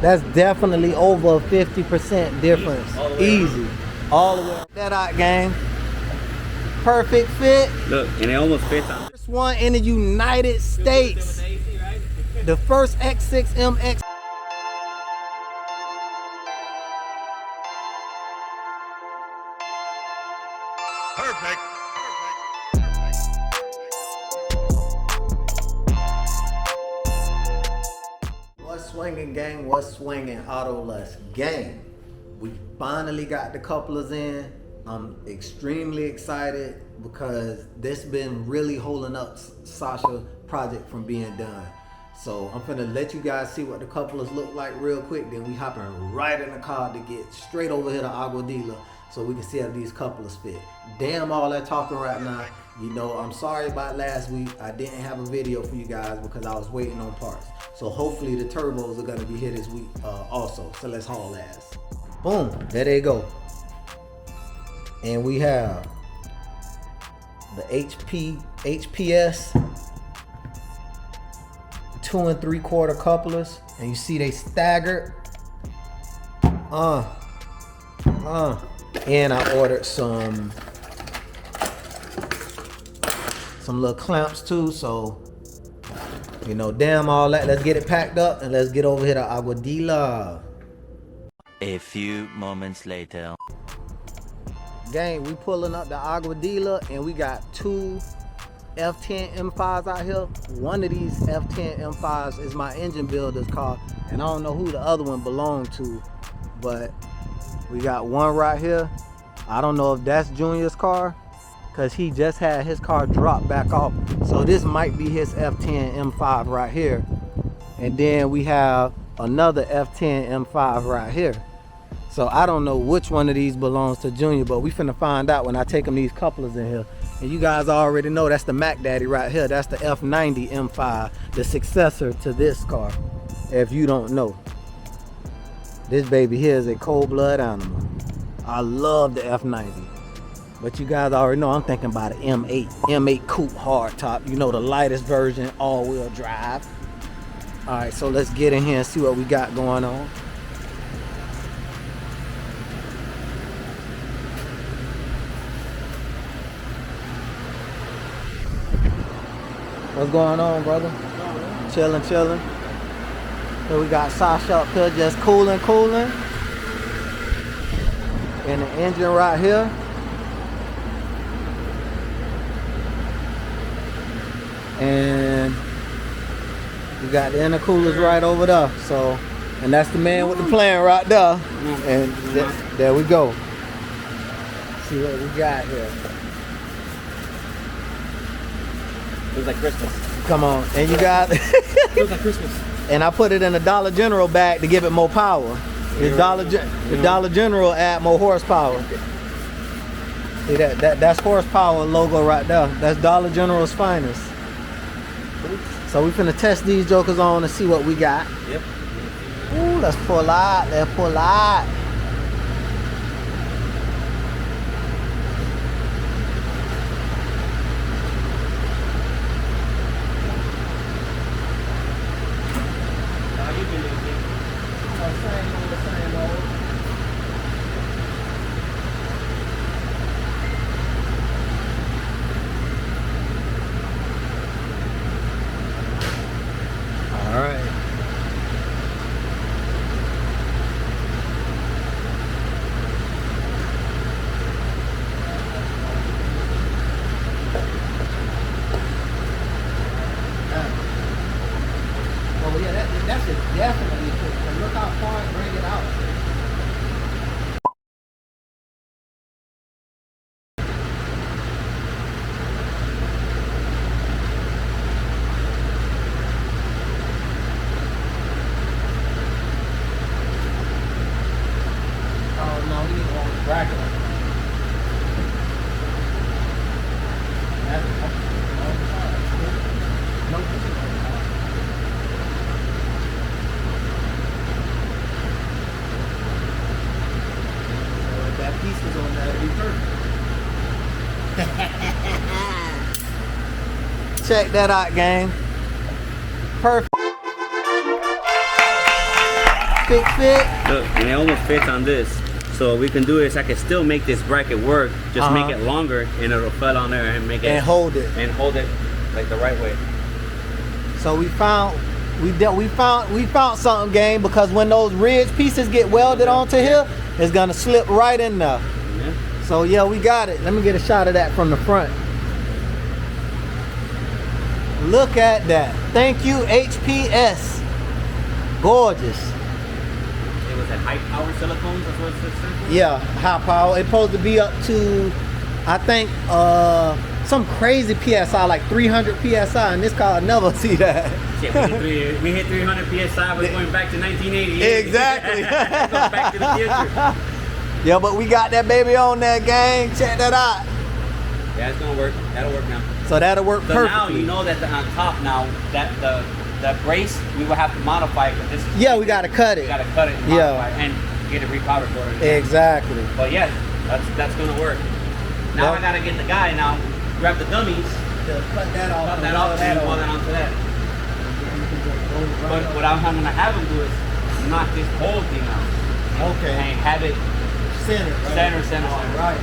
That's definitely over a 50% difference. Easy. All the way. That out, gang. Perfect fit. Look, and it almost fits on. First one in the United States. The first X6M X. Perfect. What's swinging, gang? What's swinging, Autolust gang? We finally got the couplers in. I'm extremely excited because this been really holding up Sasha's project from being done. So I'm gonna let you guys see what the couplers look like real quick. Then we hopping right in the car to get straight over here to Aguadilla so we can see how these couplers fit. Damn all that talking right now. You know, I'm sorry about last week. I didn't have a video for you guys because I was waiting on parts. So hopefully the turbos are gonna be here this week also. So let's haul ass. Boom, there they go. And we have the HPS 2 3/4 couplers, and you see they staggered. And I ordered some little clamps too, so you know, damn all that. Let's get it packed up and let's get over here to Aguadilla. A few moments later. Gang, we pulling up to Aguadilla and we got two F10 M5s out here. One of these F10 M5s is my engine builder's car, and I don't know who the other one belonged to, but we got one right here. I don't know if that's Junior's car because he just had his car drop back off. So this might be his F10 M5 right here. And then we have another F10 M5 right here. So I don't know which one of these belongs to Junior, but we finna find out when I take him these couplers in here. And you guys already know that's the Mac Daddy right here. That's the F90 M5, the successor to this car, if you don't know. This baby here is a cold-blood animal. I love the F90. But you guys already know I'm thinking about an M8 coupe hardtop. You know, the lightest version, all-wheel drive. All right, so let's get in here and see what we got going on. What's going on, brother? Chilling. So we got Sasha up here just cooling. And the engine right here. And we got the intercoolers right over there. So, and that's the man with the plan right there. And there we go. See what we got here. Feels like Christmas. Come on, and you got Feels like Christmas. And I put it in a Dollar General bag to give it more power. The Dollar General add more horsepower. See that's horsepower logo right there. That's Dollar General's finest. So we finna test these jokers on and see what we got. Yep. Ooh, let's pull out. All right. Oh yeah, that should definitely fit. Look how far it bring it out. Check that out, gang. Perfect. perfect fit. Look, and it almost fits on this. So what we can do is I can still make this bracket work, just make it longer, and it'll fit on there and make it and hold it like the right way. So we found something, gang, because when those ridge pieces get welded onto here, it's gonna slip right in there. Yeah. So yeah, we got it. Let me get a shot of that from the front. Look at that. Thank you, HPS. Gorgeous. It was at high power silicones, that's what it said? Yeah, high power. It's supposed to be up to, I think, some crazy PSI, like 300 PSI, and this car I'll never see that. Shit, we hit 300 PSI, we're going back to 1980. Exactly. Going back to the future. Yeah, but we got that baby on there, gang. Check that out. Yeah, it's gonna work. That'll work now. So that'll work So perfectly. now you know that on top now, that the brace, we will have to modify it. This is Yeah, we gotta cut it. We gotta cut it and modify it and get it repowder for it. Exactly. But yeah, that's gonna work. Now I gotta get the guy now, grab the dummies, Cut that off. cut that off, and weld that onto that. But what I'm gonna have him do is knock this whole thing out. Okay. And have it Center. center. Right.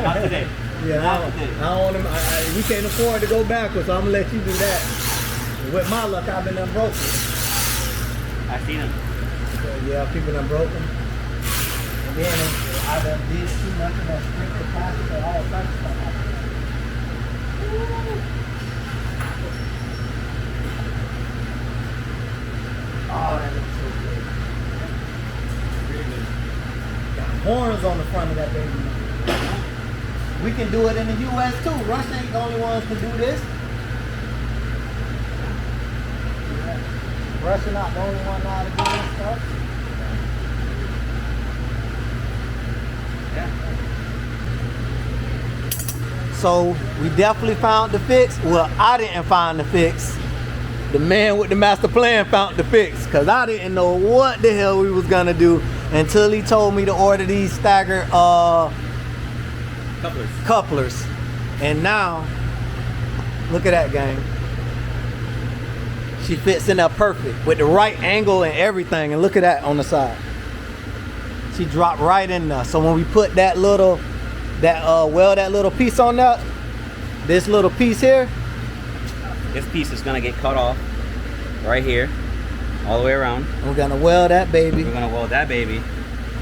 Not today. Yeah, Not I today. don't want him. We can't afford to go backwards, so I'm gonna let you do that. With my luck, I've been unbroken. I've seen him. So, yeah, people done broken. And then I done did too much of that sprinkler plastic and all kinds of stuff. Oh, that looks so good. Really good. Got horns on the front of that baby. We can do it in the US too. Russia ain't the only ones to do this. Russia not the only one now to do this stuff. Yeah. So we definitely found the fix. Well, I didn't find the fix. The man with the master plan found the fix, because I didn't know what the hell we was gonna do until he told me to order these staggered couplers. And now, look at that, gang. She fits in there perfect with the right angle and everything. And look at that on the side. She dropped right in there. So when we put that little piece on that, this little piece here, This piece is gonna get cut off right here, all the way around. we're gonna weld that baby. We're gonna weld that baby.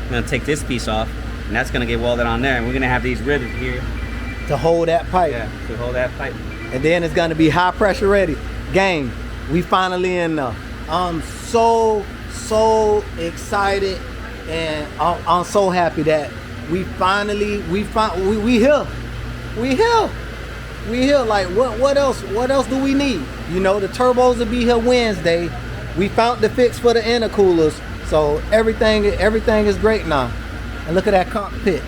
We're gonna take this piece off, and that's gonna get welded on there. And we're gonna have these rivets here. To hold that pipe. Yeah, to hold that pipe. And then it's gonna be high pressure ready. Gang, we finally in there. I'm so excited, and I'm so happy that we finally we here. We here. Like what else do we need? You know, the turbos will be here Wednesday. We found the fix for the intercoolers, so everything is great now. And look at that cockpit.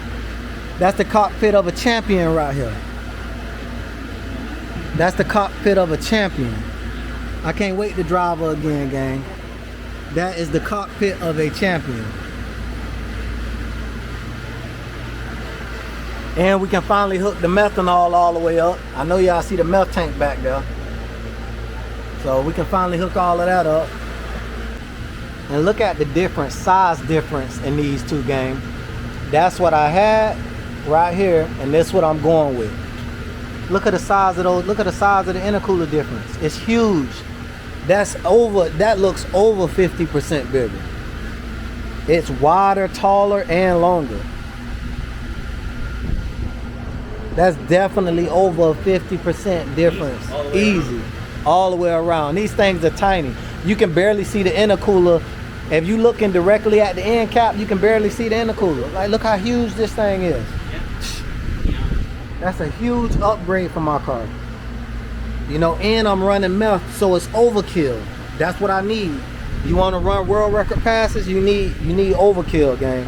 That's the cockpit of a champion right here. That's the cockpit of a champion. I can't wait to drive her again, gang. That is the cockpit of a champion. And we can finally hook the methanol all the way up. I know y'all see the meth tank back there. So we can finally hook all of that up. And look at the different size difference in these two, gang. That's what I had right here, and that's what I'm going with. Look at the size of those. Look at the size of the intercooler difference. It's huge. That looks over 50% bigger. It's wider, taller, and longer. That's definitely over 50% difference. Easy. All the way around. These things are tiny. You can barely see the intercooler. If you looking directly at the end cap, you can barely see the intercooler. Like, look how huge this thing is. That's a huge upgrade for my car. You know, and I'm running meth, so it's overkill. That's what I need. You want to run world record passes, you need overkill, gang.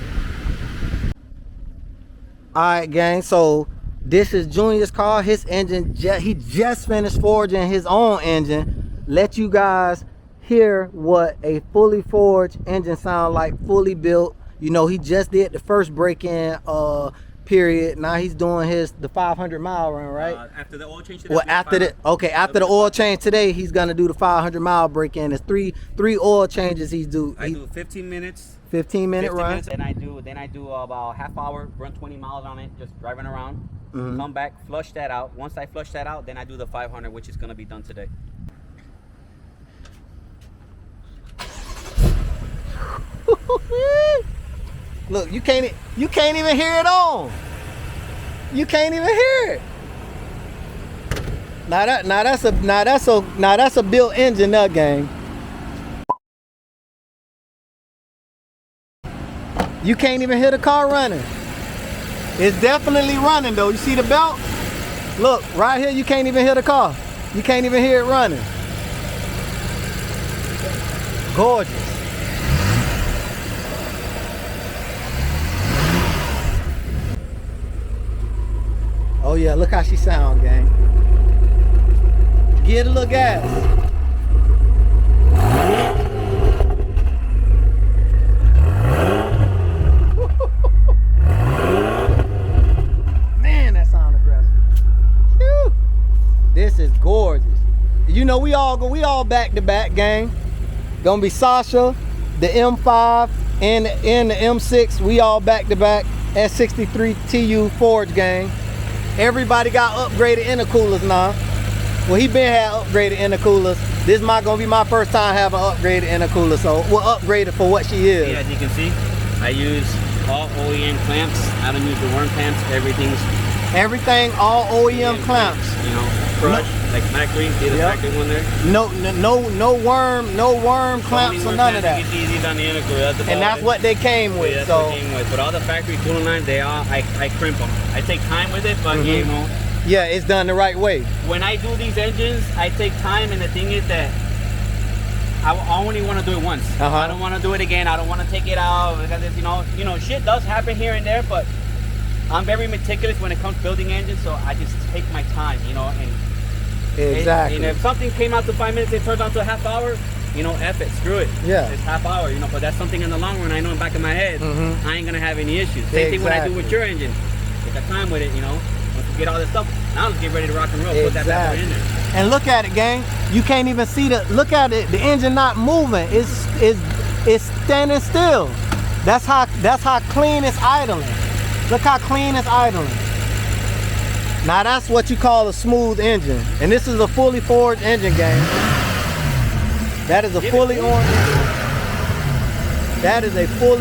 Alright, gang, so this is Junior's car. His engine, he just finished forging his own engine. Let you guys hear what a fully forged engine sound like, fully built. You know, he just did the first break-in period. Now he's doing the 500-mile run, right? After the oil change today. Well, after the oil change today, he's gonna do the 500-mile break-in. There's three oil changes he's do. I do 15 minutes. 15-minute run. Minutes, then I do about half hour, run 20 miles on it, just driving around. Come back, flush that out. Once I flush that out, then I do the 500, which is gonna be done today. Look, you can't even hear it on. You can't even hear it. Now that's a built engine, that gang. You can't even hear the car running. It's definitely running though. You see the belt? Look, right here you can't even hear the car. You can't even hear it running. Gorgeous. Oh yeah, look how she sound, gang. Give it a little gas. Man, that sound aggressive. Whew. This is gorgeous. You know, we all back to back, gang. Gonna be Sasha, the M5, and the M6. We all back to back at 63 TU Forge, gang. Everybody got upgraded intercoolers now. Well, he been had upgraded intercoolers. This is gonna be my first time having upgraded intercooler, so we're upgraded for what she is. Yeah, as you can see, I use all OEM clamps. I don't use the worm clamps. Everything all OEM clamps. You know, brush, like factory. See the factory one there? No worm clamps or none of that. Easy on the intercooler. And that's what they came with. Yeah, that's what they came with. But all the factory tooling lines, I crimp them. I take time with it, but you know. Yeah, it's done the right way. When I do these engines, I take time, and the thing is that I only want to do it once. I don't want to do it again. I don't want to take it out because it's, you know, shit does happen here and there, but I'm very meticulous when it comes to building engines, so I just take my time, you know, and exactly. And if something came out to 5 minutes, it turns out to a half hour, you know, F it, screw it. Yeah. It's half hour, you know, but that's something in the long run. I know in the back of my head, I ain't gonna have any issues. Same thing when I do with your engine. Take the time with it, you know. Once you get all this stuff, now let's get ready to rock and roll. Put that back in there. And look at it, gang. You can't even see look at it. The engine not moving. It's standing still. That's how clean it's idling. Look how clean it's idling. Now that's what you call a smooth engine. And this is a fully forged engine, gang. That is a fully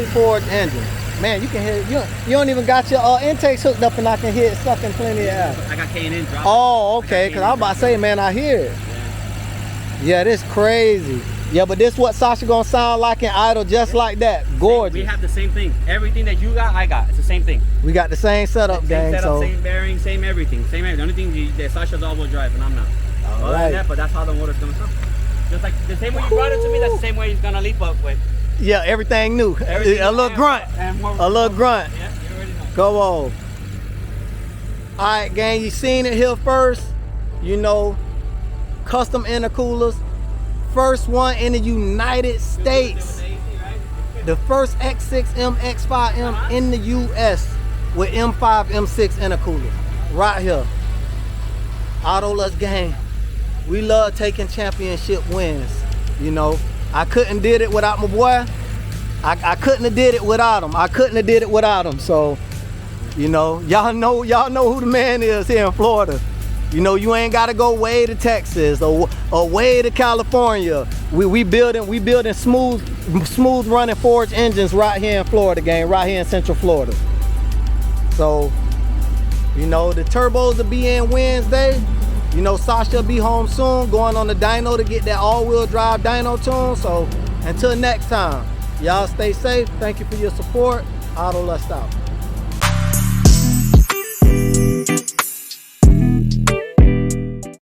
forged engine. Man, you can hear you don't even got your intakes hooked up, and I can hear it sucking plenty of air. I got K&N dropping. Oh, okay, because I was about to say, man, I hear it. Yeah, this crazy. Yeah, but this what Sasha gonna sound like in idle, just like that. Gorgeous. We have the same thing. Everything that you got, I got. It's the same thing. We got the same setup, gang. Same setup, same bearing, same everything. Same everything. The only thing that Sasha's all-wheel drive, and I'm not. Other than that, but that's how the motor's gonna sound. Just like the same way you brought it to me, that's the same way he's gonna leap up with. Yeah, everything new. Everything a little grunt. A little grunt. Yeah, you already know. Go on. Alright, gang, you seen it here first. You know, custom intercoolers. First one in the United States. The first X6M, X5M in the US with M5, M6 intercoolers. Right here. Autolust gang. We love taking championship wins. You know, I couldn't did it without my boy. I couldn't have did it without him. So, you know, y'all know who the man is here in Florida. You know, you ain't gotta go way to Texas or way to California. We building smooth running forged engines right here in Florida, gang, right here in Central Florida. So, you know, the turbos will be in Wednesday. You know, Sasha will be home soon, going on the dyno to get that all-wheel drive dyno tune. So until next time, y'all stay safe. Thank you for your support. Autolust out.